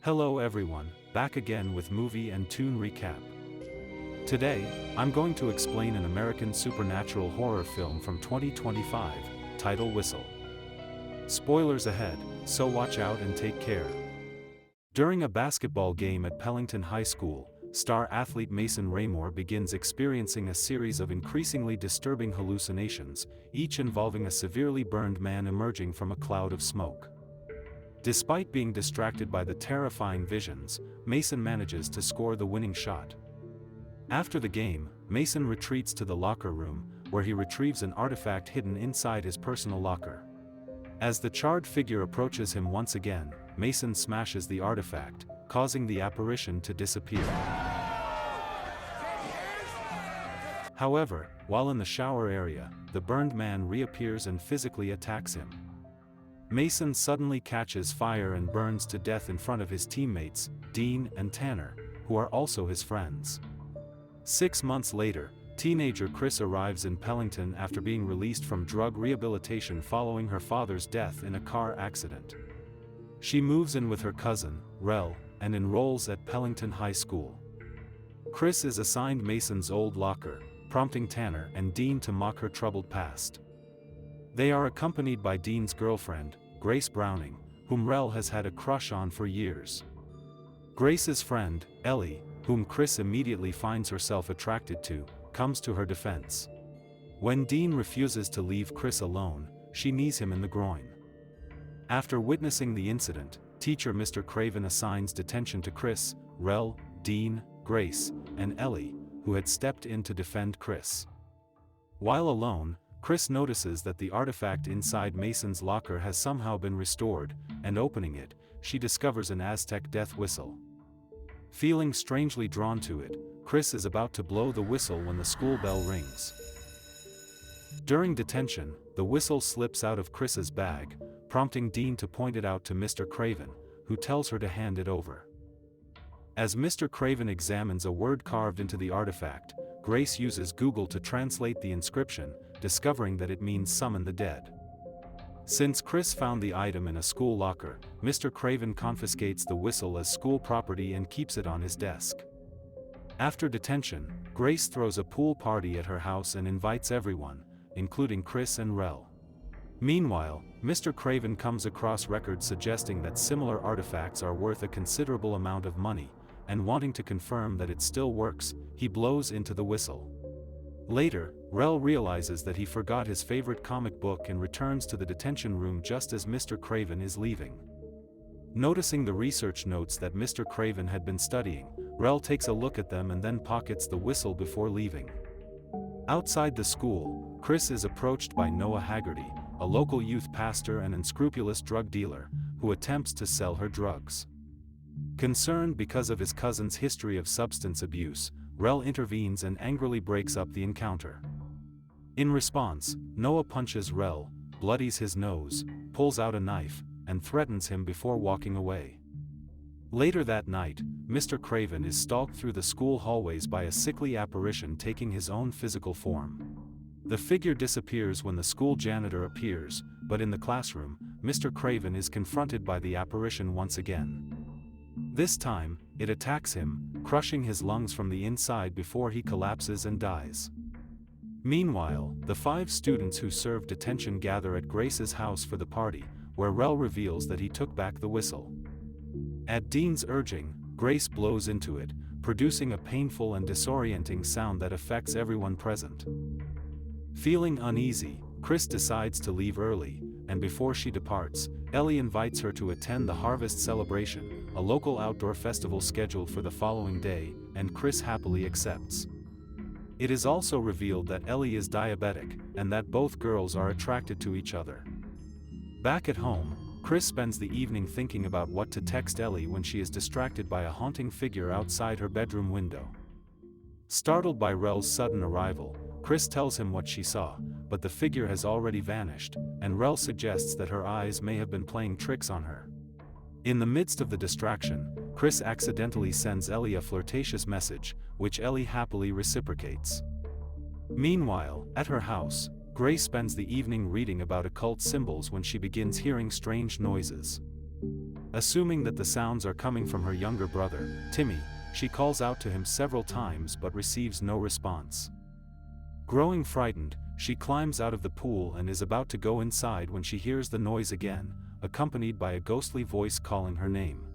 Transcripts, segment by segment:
Hello everyone, back again with movie and tune recap. Today, I'm going to explain an American supernatural horror film from 2025, titled Whistle. Spoilers ahead, so watch out and take care. During a basketball game at Pellington High School, star athlete Mason Raymore begins experiencing a series of increasingly disturbing hallucinations, each involving a severely burned man emerging from a cloud of smoke. Despite being distracted by the terrifying visions, Mason manages to score the winning shot. After the game, Mason retreats to the locker room, where he retrieves an artifact hidden inside his personal locker. As the charred figure approaches him once again, Mason smashes the artifact, causing the apparition to disappear. However, while in the shower area, the burned man reappears and physically attacks him. Mason suddenly catches fire and burns to death in front of his teammates, Dean and Tanner, who are also his friends. 6 months later, teenager Chris arrives in Pellington after being released from drug rehabilitation following her father's death in a car accident. She moves in with her cousin, Rel, and enrolls at Pellington High School. Chris is assigned Mason's old locker, prompting Tanner and Dean to mock her troubled past. They are accompanied by Dean's girlfriend, Grace Browning, whom Rel has had a crush on for years. Grace's friend, Ellie, whom Chris immediately finds herself attracted to, comes to her defense. When Dean refuses to leave Chris alone, she knees him in the groin. After witnessing the incident, teacher Mr. Craven assigns detention to Chris, Rel, Dean, Grace, and Ellie, who had stepped in to defend Chris. While alone, Chris notices that the artifact inside Mason's locker has somehow been restored, and opening it, she discovers an Aztec Death Whistle. Feeling strangely drawn to it, Chris is about to blow the whistle when the school bell rings. During detention, the whistle slips out of Chris's bag, prompting Dean to point it out to Mr. Craven, who tells her to hand it over. As Mr. Craven examines a word carved into the artifact, Grace uses Google to translate the inscription, discovering that it means summon the dead. Since Chris found the item in a school locker, Mr. Craven confiscates the whistle as school property and keeps it on his desk. After detention, Grace throws a pool party at her house and invites everyone, including Chris and Rel. Meanwhile, Mr. Craven comes across records suggesting that similar artifacts are worth a considerable amount of money, and wanting to confirm that it still works, he blows into the whistle. Later, Rel realizes that he forgot his favorite comic book and returns to the detention room just as Mr. Craven is leaving. Noticing the research notes that Mr. Craven had been studying, Rel takes a look at them and then pockets the whistle before leaving. Outside the school, Chris is approached by Noah Haggerty, a local youth pastor and unscrupulous drug dealer, who attempts to sell her drugs. Concerned because of his cousin's history of substance abuse, Rel intervenes and angrily breaks up the encounter. In response, Noah punches Rel, bloodies his nose, pulls out a knife, and threatens him before walking away. Later that night, Mr. Craven is stalked through the school hallways by a sickly apparition taking his own physical form. The figure disappears when the school janitor appears, but in the classroom, Mr. Craven is confronted by the apparition once again. This time, it attacks him, crushing his lungs from the inside before he collapses and dies. Meanwhile, the 5 students who served detention gather at Grace's house for the party, where Rel reveals that he took back the whistle. At Dean's urging, Grace blows into it, producing a painful and disorienting sound that affects everyone present. Feeling uneasy, Chris decides to leave early, and before she departs, Ellie invites her to attend the Harvest Celebration, a local outdoor festival scheduled for the following day, and Chris happily accepts. It is also revealed that Ellie is diabetic, and that both girls are attracted to each other. Back at home, Chris spends the evening thinking about what to text Ellie when she is distracted by a haunting figure outside her bedroom window. Startled by Rel's sudden arrival, Chris tells him what she saw, but the figure has already vanished, and Rel suggests that her eyes may have been playing tricks on her. In the midst of the distraction, Chris accidentally sends Ellie a flirtatious message, which Ellie happily reciprocates. Meanwhile, at her house, Grace spends the evening reading about occult symbols when she begins hearing strange noises. Assuming that the sounds are coming from her younger brother, Timmy, she calls out to him several times but receives no response. Growing frightened, she climbs out of the pool and is about to go inside when she hears the noise again, accompanied by a ghostly voice calling her name.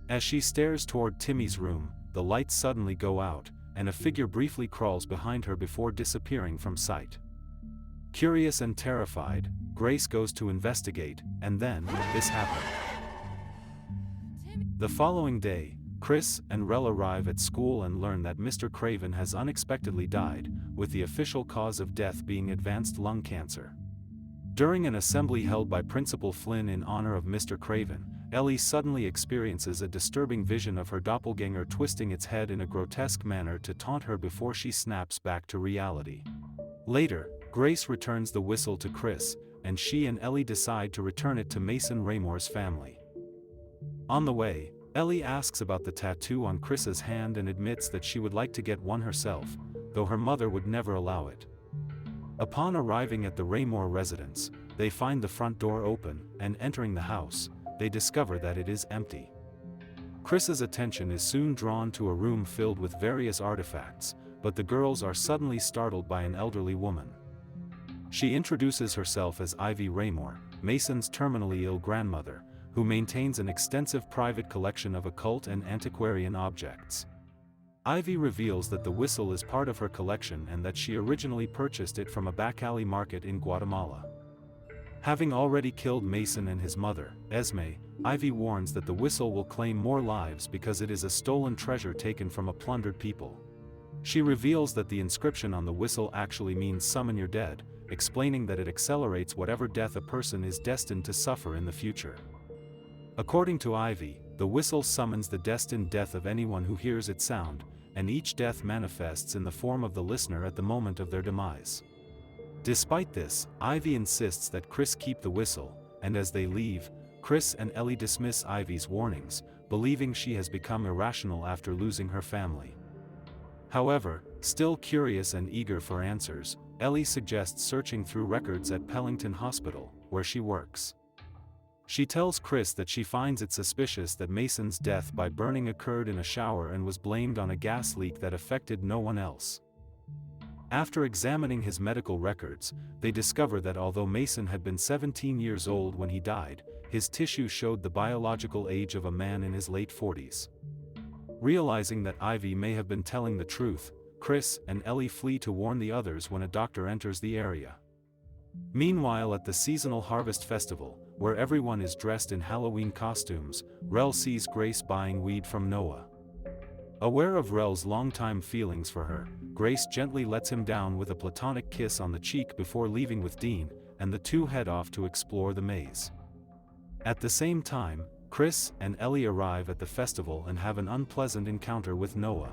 As she stares toward Timmy's room, the lights suddenly go out, and a figure briefly crawls behind her before disappearing from sight. Curious and terrified, Grace goes to investigate, and then, this happened. The following day, Chris and Rel arrive at school and learn that Mr. Craven has unexpectedly died, with the official cause of death being advanced lung cancer. During an assembly held by Principal Flynn in honor of Mr. Craven, Ellie suddenly experiences a disturbing vision of her doppelganger twisting its head in a grotesque manner to taunt her before she snaps back to reality. Later, Grace returns the whistle to Chris, and she and Ellie decide to return it to Mason Raymore's family. On the way, Ellie asks about the tattoo on Chris's hand and admits that she would like to get one herself, though her mother would never allow it. Upon arriving at the Raymore residence, they find the front door open, and entering the house, they discover that it is empty. Chris's attention is soon drawn to a room filled with various artifacts, but the girls are suddenly startled by an elderly woman. She introduces herself as Ivy Raymore, Mason's terminally ill grandmother, who maintains an extensive private collection of occult and antiquarian objects. Ivy reveals that the whistle is part of her collection and that she originally purchased it from a back alley market in Guatemala. Having already killed Mason and his mother, Esme, Ivy warns that the whistle will claim more lives because it is a stolen treasure taken from a plundered people. She reveals that the inscription on the whistle actually means "summon your dead," explaining that it accelerates whatever death a person is destined to suffer in the future. According to Ivy, the whistle summons the destined death of anyone who hears its sound, and each death manifests in the form of the listener at the moment of their demise. Despite this, Ivy insists that Chris keep the whistle, and as they leave, Chris and Ellie dismiss Ivy's warnings, believing she has become irrational after losing her family. However, still curious and eager for answers, Ellie suggests searching through records at Pellington Hospital, where she works. She tells Chris that she finds it suspicious that Mason's death by burning occurred in a shower and was blamed on a gas leak that affected no one else. After examining his medical records, they discover that although Mason had been 17 years old when he died, his tissue showed the biological age of a man in his late 40s. Realizing that Ivy may have been telling the truth, Chris and Ellie flee to warn the others when a doctor enters the area. Meanwhile, at the seasonal harvest festival, where everyone is dressed in Halloween costumes, Rel sees Grace buying weed from Noah. Aware of Rel's longtime feelings for her, Grace gently lets him down with a platonic kiss on the cheek before leaving with Dean, and the two head off to explore the maze. At the same time, Chris and Ellie arrive at the festival and have an unpleasant encounter with Noah.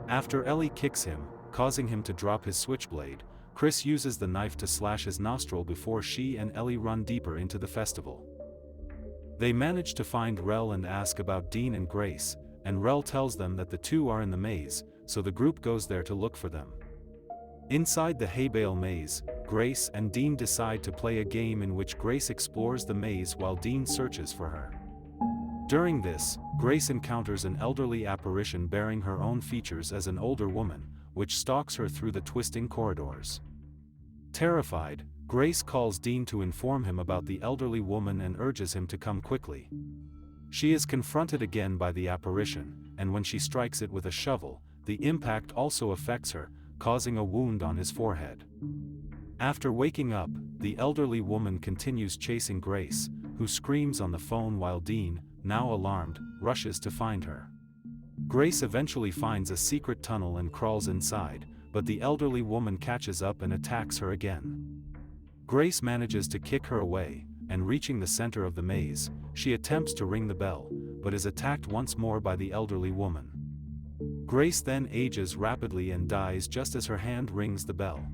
After Ellie kicks him, causing him to drop his switchblade, Chris uses the knife to slash his nostril before she and Ellie run deeper into the festival. They manage to find Rel and ask about Dean and Grace, and Rel tells them that the two are in the maze, so the group goes there to look for them. Inside the hay bale maze, Grace and Dean decide to play a game in which Grace explores the maze while Dean searches for her. During this, Grace encounters an elderly apparition bearing her own features as an older woman, which stalks her through the twisting corridors. Terrified, Grace calls Dean to inform him about the elderly woman and urges him to come quickly. She is confronted again by the apparition, and when she strikes it with a shovel, the impact also affects her, causing a wound on his forehead. After waking up, the elderly woman continues chasing Grace, who screams on the phone while Dean, now alarmed, rushes to find her. Grace eventually finds a secret tunnel and crawls inside, but the elderly woman catches up and attacks her again. Grace manages to kick her away, and reaching the center of the maze, she attempts to ring the bell, but is attacked once more by the elderly woman. Grace then ages rapidly and dies just as her hand rings the bell.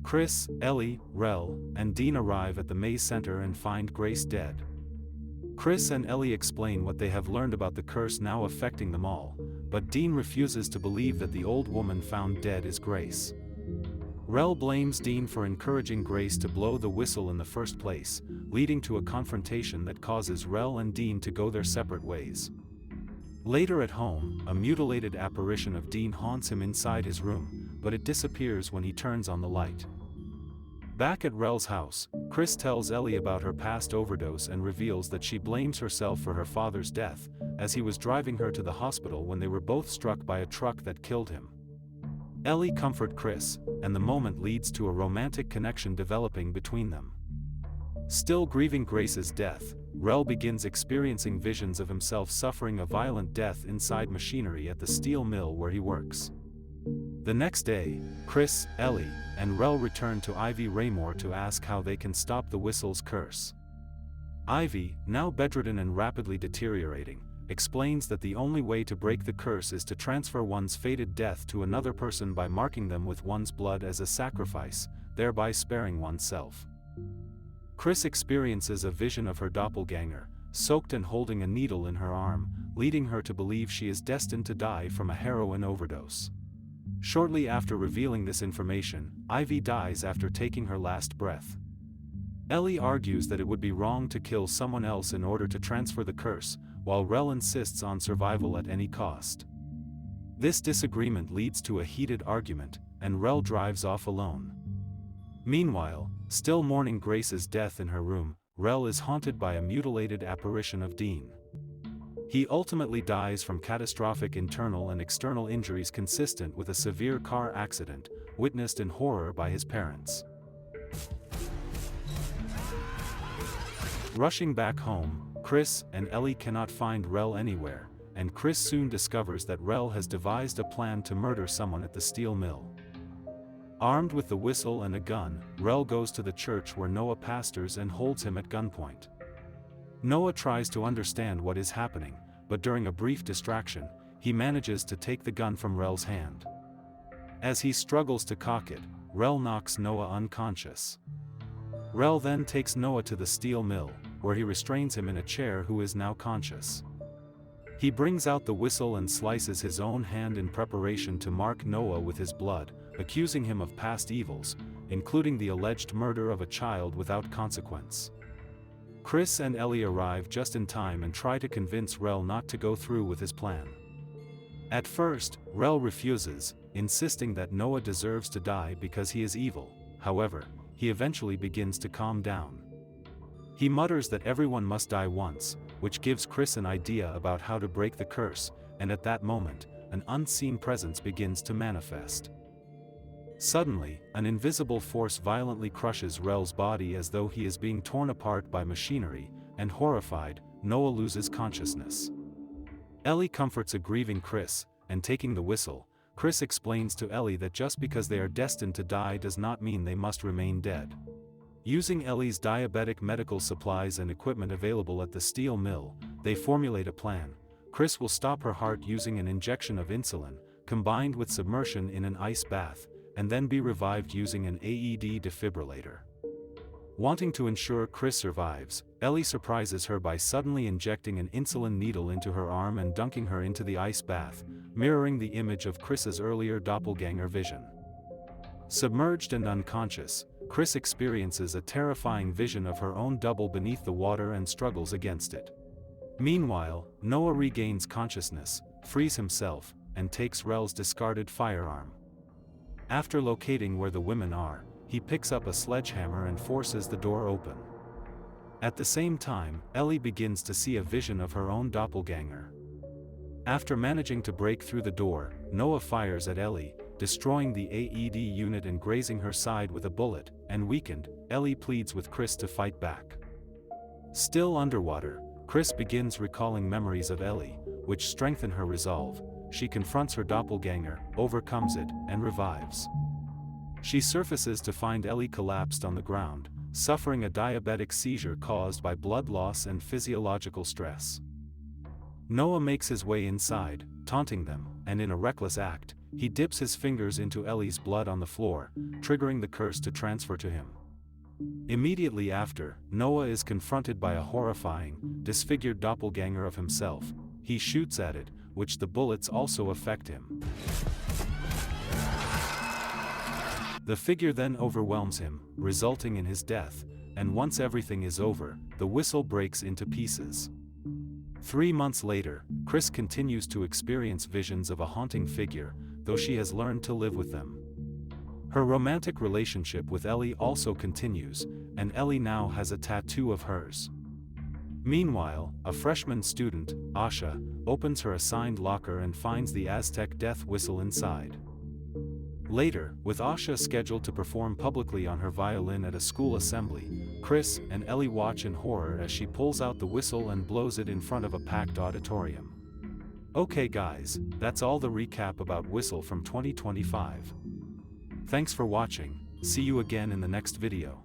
Chris, Ellie, Rel, and Dean arrive at the maze center and find Grace dead. Chris and Ellie explain what they have learned about the curse now affecting them all, but Dean refuses to believe that the old woman found dead is Grace. Rel blames Dean for encouraging Grace to blow the whistle in the first place, leading to a confrontation that causes Rel and Dean to go their separate ways. Later at home, a mutilated apparition of Dean haunts him inside his room, but it disappears when he turns on the light. Back at Rel's house, Chris tells Ellie about her past overdose and reveals that she blames herself for her father's death, as he was driving her to the hospital when they were both struck by a truck that killed him. Ellie comforts Chris, and the moment leads to a romantic connection developing between them. Still grieving Grace's death, Rel begins experiencing visions of himself suffering a violent death inside machinery at the steel mill where he works. The next day, Chris, Ellie, and Rel return to Ivy Raymore to ask how they can stop the whistle's curse. Ivy, now bedridden and rapidly deteriorating, explains that the only way to break the curse is to transfer one's fated death to another person by marking them with one's blood as a sacrifice, thereby sparing oneself. Chris experiences a vision of her doppelganger, soaked and holding a needle in her arm, leading her to believe she is destined to die from a heroin overdose. Shortly after revealing this information, Ivy dies after taking her last breath. Ellie argues that it would be wrong to kill someone else in order to transfer the curse, while Rel insists on survival at any cost. This disagreement leads to a heated argument, and Rel drives off alone. Meanwhile, still mourning Grace's death in her room, Rel is haunted by a mutilated apparition of Dean. He ultimately dies from catastrophic internal and external injuries consistent with a severe car accident, witnessed in horror by his parents. Rushing back home, Chris and Ellie cannot find Rel anywhere, and Chris soon discovers that Rel has devised a plan to murder someone at the steel mill. Armed with the whistle and a gun, Rel goes to the church where Noah pastors and holds him at gunpoint. Noah tries to understand what is happening, but during a brief distraction, he manages to take the gun from Rel's hand. As he struggles to cock it, Rel knocks Noah unconscious. Rel then takes Noah to the steel mill, where he restrains him in a chair who is now conscious. He brings out the whistle and slices his own hand in preparation to mark Noah with his blood, accusing him of past evils, including the alleged murder of a child without consequence. Chris and Ellie arrive just in time and try to convince Rel not to go through with his plan. At first, Rel refuses, insisting that Noah deserves to die because he is evil. However, he eventually begins to calm down. He mutters that everyone must die once, which gives Chris an idea about how to break the curse, and at that moment, an unseen presence begins to manifest. Suddenly, an invisible force violently crushes Rel's body as though he is being torn apart by machinery, and horrified, Noah loses consciousness. Ellie comforts a grieving Chris, and taking the whistle, Chris explains to Ellie that just because they are destined to die does not mean they must remain dead. Using Ellie's diabetic medical supplies and equipment available at the steel mill, they formulate a plan. Chris will stop her heart using an injection of insulin, combined with submersion in an ice bath, and then be revived using an AED defibrillator. Wanting to ensure Chris survives, Ellie surprises her by suddenly injecting an insulin needle into her arm and dunking her into the ice bath, mirroring the image of Chris's earlier doppelganger vision. Submerged and unconscious, Chris experiences a terrifying vision of her own double beneath the water and struggles against it. Meanwhile, Noah regains consciousness, frees himself, and takes Rel's discarded firearm. After locating where the women are, he picks up a sledgehammer and forces the door open. At the same time, Ellie begins to see a vision of her own doppelganger. After managing to break through the door, Noah fires at Ellie, destroying the AED unit and grazing her side with a bullet, and weakened, Ellie pleads with Chris to fight back. Still underwater, Chris begins recalling memories of Ellie, which strengthen her resolve. She confronts her doppelganger, overcomes it, and revives. She surfaces to find Ellie collapsed on the ground, suffering a diabetic seizure caused by blood loss and physiological stress. Noah makes his way inside, taunting them, and in a reckless act, he dips his fingers into Ellie's blood on the floor, triggering the curse to transfer to him. Immediately after, Noah is confronted by a horrifying, disfigured doppelganger of himself. He shoots at it, which the bullets also affect him. The figure then overwhelms him, resulting in his death, and once everything is over, the whistle breaks into pieces. 3 months later, Chris continues to experience visions of a haunting figure, though she has learned to live with them. Her romantic relationship with Ellie also continues, and Ellie now has a tattoo of hers. Meanwhile, a freshman student, Asha, opens her assigned locker and finds the Aztec Death Whistle inside. Later, with Asha scheduled to perform publicly on her violin at a school assembly, Chris and Ellie watch in horror as she pulls out the whistle and blows it in front of a packed auditorium. Okay guys, that's all the recap about Whistle from 2025. Thanks for watching, see you again in the next video.